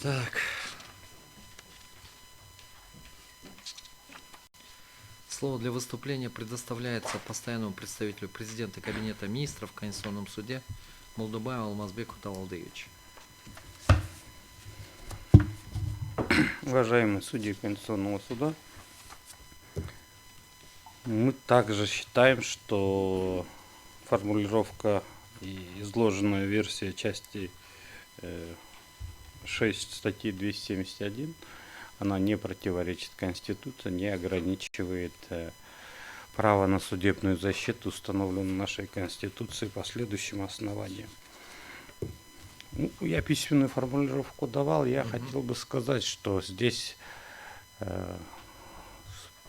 Так, слово для выступления предоставляется постоянному представителю президента Кабинета министров в Конституционном суде Молдубаеву Алмазбеку Тавалдыевичу. Уважаемые судьи Конституционного суда, мы также считаем, что формулировка и изложенная версия части 6 статьи 271, она не противоречит Конституции, не ограничивает право на судебную защиту, установленную нашей Конституцией по следующим основаниям. Я письменную формулировку давал, я хотел бы сказать, что здесь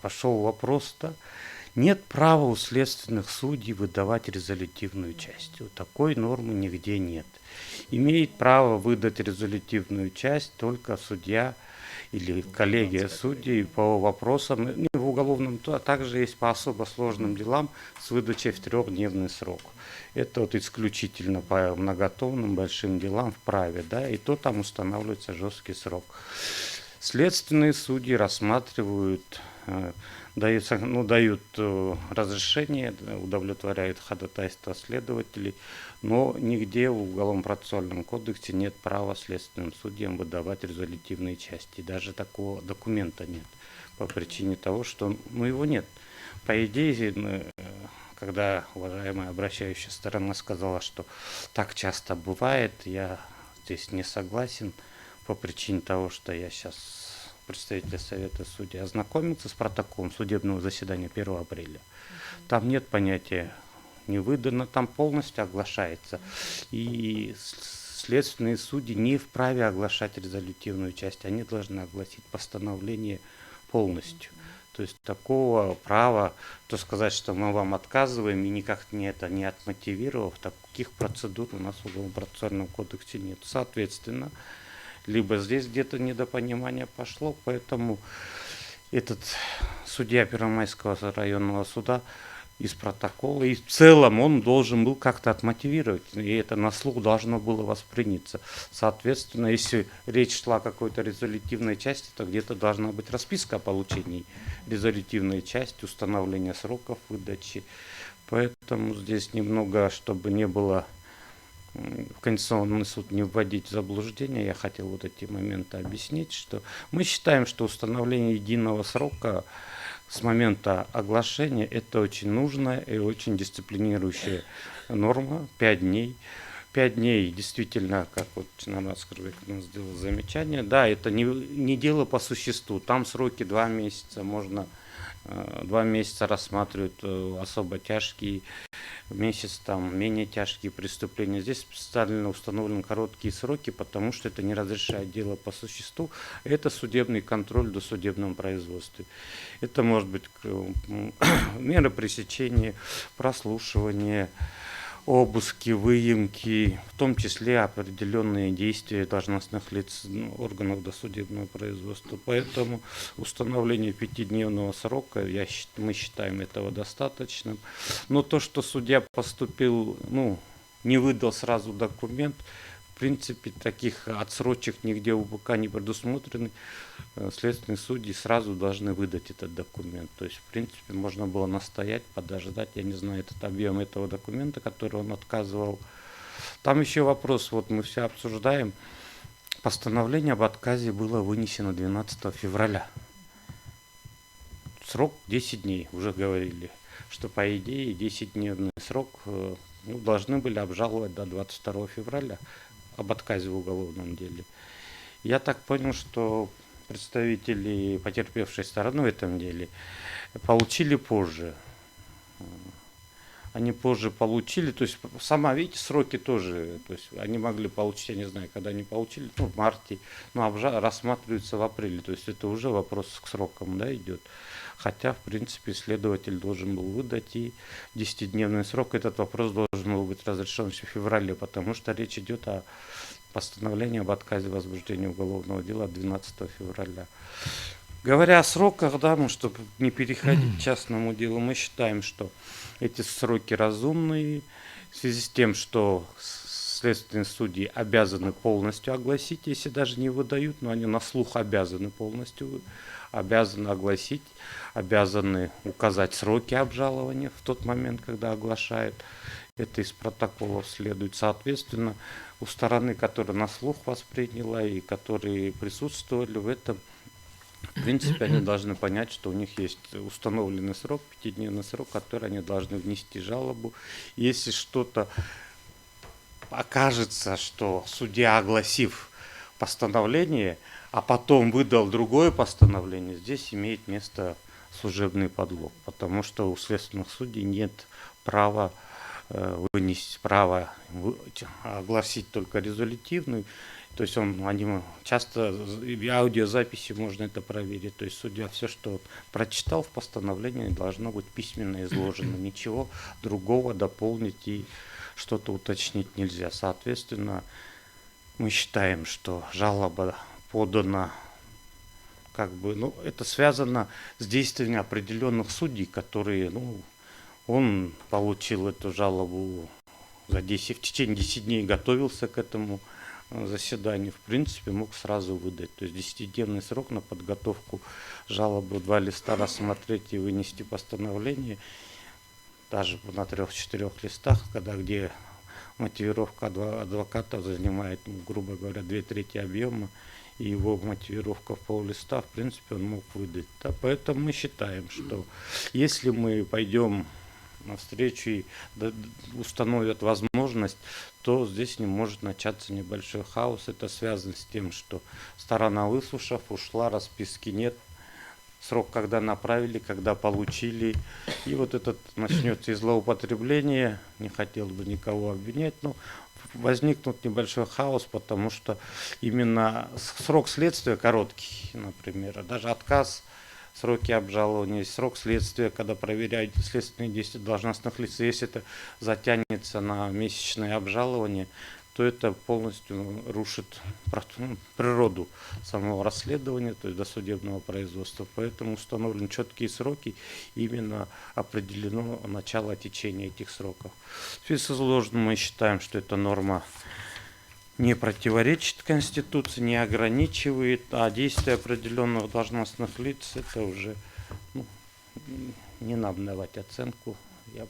пошел вопрос-то. Нет права у следственных судей выдавать резолютивную часть. Вот такой нормы нигде нет. Имеет право выдать резолютивную часть только судья или коллегия судей по вопросам в уголовном, а также есть по особо сложным делам с выдачей в 3-дневный срок. Это вот исключительно по многотонным большим делам вправе, да, и то там устанавливается жесткий срок. Следственные судьи рассматривают, дают разрешение, удовлетворяют ходатайство следователей, но нигде в Уголовно-процессуальном кодексе нет права следственным судьям выдавать резолютивные части. Даже такого документа нет, по причине того, что его нет. По идее, когда уважаемая обращающая сторона сказала, что так часто бывает, я здесь не согласен, по причине того, что я сейчас представитель Совета судей ознакомился с протоколом судебного заседания 1 апреля. Там нет понятия «не выдано», там полностью оглашается. И следственные судьи не вправе оглашать резолютивную часть, они должны огласить постановление полностью. То есть такого права, то сказать, что мы вам отказываем, и никак это не отмотивировав, таких процедур у нас в Уголовно-процессуальном кодексе нет. Соответственно, либо здесь где-то недопонимание пошло, поэтому этот судья Первомайского районного суда из протокола, и в целом он должен был как-то отмотивировать, и это на слух должно было восприняться. Соответственно, если речь шла о какой-то резолютивной части, то где-то должна быть расписка о получении резолютивной части, установления сроков выдачи. Поэтому здесь немного, чтобы не было в Конституционный суд не вводить в заблуждение, я хотел вот эти моменты объяснить, что мы считаем, что установление единого срока с момента оглашения это очень нужная и очень дисциплинирующая норма, 5 дней. 5 дней действительно, как вот Чинарас Скорбек сделал замечание, да, это не дело по существу, там сроки 2 месяца, можно 2 месяца рассматривают особо тяжкие, месяц там менее тяжкие преступления. Здесь специально установлены короткие сроки, потому что это не разрешает дело по существу. Это судебный контроль в досудебном производстве. Это может быть меры пресечения, прослушивания, обыски, выемки, в том числе определенные действия должностных лиц органов досудебного производства. Поэтому установление 5-дневного срока, мы считаем этого достаточным. Но то, что судья поступил, не выдал сразу документ, в принципе, таких отсрочек нигде у УПК не предусмотрены. Следственные судьи сразу должны выдать этот документ. То есть, в принципе, можно было настоять, подождать, я не знаю, этот объем этого документа, который он отказывал. Там еще вопрос, вот мы все обсуждаем. Постановление об отказе было вынесено 12 февраля. Срок 10 дней, уже говорили, что по идее 10-дневный срок должны были обжаловать до 22 февраля об отказе в уголовном деле. Я так понял, что представители потерпевшей стороны в этом деле получили позже. Они позже получили, то есть сама, видите, сроки тоже, то есть они могли получить, я не знаю, когда они получили, в марте, но рассматриваются в апреле, то есть это уже вопрос к срокам, да, идет. Хотя, в принципе, следователь должен был выдать и 10-дневный срок, этот вопрос должен был быть разрешен еще в феврале, потому что речь идет о постановлении об отказе возбуждения уголовного дела от 12 февраля. Говоря о сроках, да, чтобы не переходить к частному делу, мы считаем, что эти сроки разумные, в связи с тем, что следственные судьи обязаны полностью огласить, если даже не выдают, но они на слух обязаны полностью, обязаны огласить, обязаны указать сроки обжалования в тот момент, когда оглашают. Это из протоколов следует. Соответственно, у стороны, которая на слух восприняла и которые присутствовали в этом, в принципе, они должны понять, что у них есть установленный срок, 5-дневный срок, который они должны внести жалобу. Если что-то окажется, что судья, огласив постановление, а потом выдал другое постановление, здесь имеет место служебный подлог, потому что у следственных судей нет права вынести, огласить только резолютивную. То есть они часто в аудиозаписи можно это проверить. То есть судья все, что он прочитал в постановлении, должно быть письменно изложено. Ничего другого дополнить и что-то уточнить нельзя. Соответственно, мы считаем, что жалоба подана, это связано с действиями определенных судей, которые, он получил эту жалобу в течение 10 дней готовился к этому заседанию, в принципе, мог сразу выдать. То есть 10-дневный срок на подготовку жалобы, 2 листа рассмотреть и вынести постановление, даже на 3-4 листах, где мотивировка адвоката занимает, грубо говоря, 2/3 объема, и его мотивировка в пол-листа, в принципе, он мог выдать. Да, поэтому мы считаем, что если мы пойдем навстречу и установят возможность, то здесь не может начаться небольшой хаос. Это связано с тем, что сторона, выслушав, ушла, расписки нет, срок когда направили, когда получили, и вот этот начнется злоупотребление. Не хотел бы никого обвинять, но возникнет небольшой хаос, потому что именно срок следствия короткий, например, даже отказ, сроки обжалования, срок следствия, когда проверяют следственные действия должностных лиц, если это затянется на месячное обжалование, то это полностью рушит природу самого расследования, то есть досудебного производства. Поэтому установлены четкие сроки, именно определено начало течения этих сроков. В связи с изложенным мы считаем, что эта норма не противоречит Конституции, не ограничивает, а действия определенных должностных лиц, это уже не нам давать оценку. Я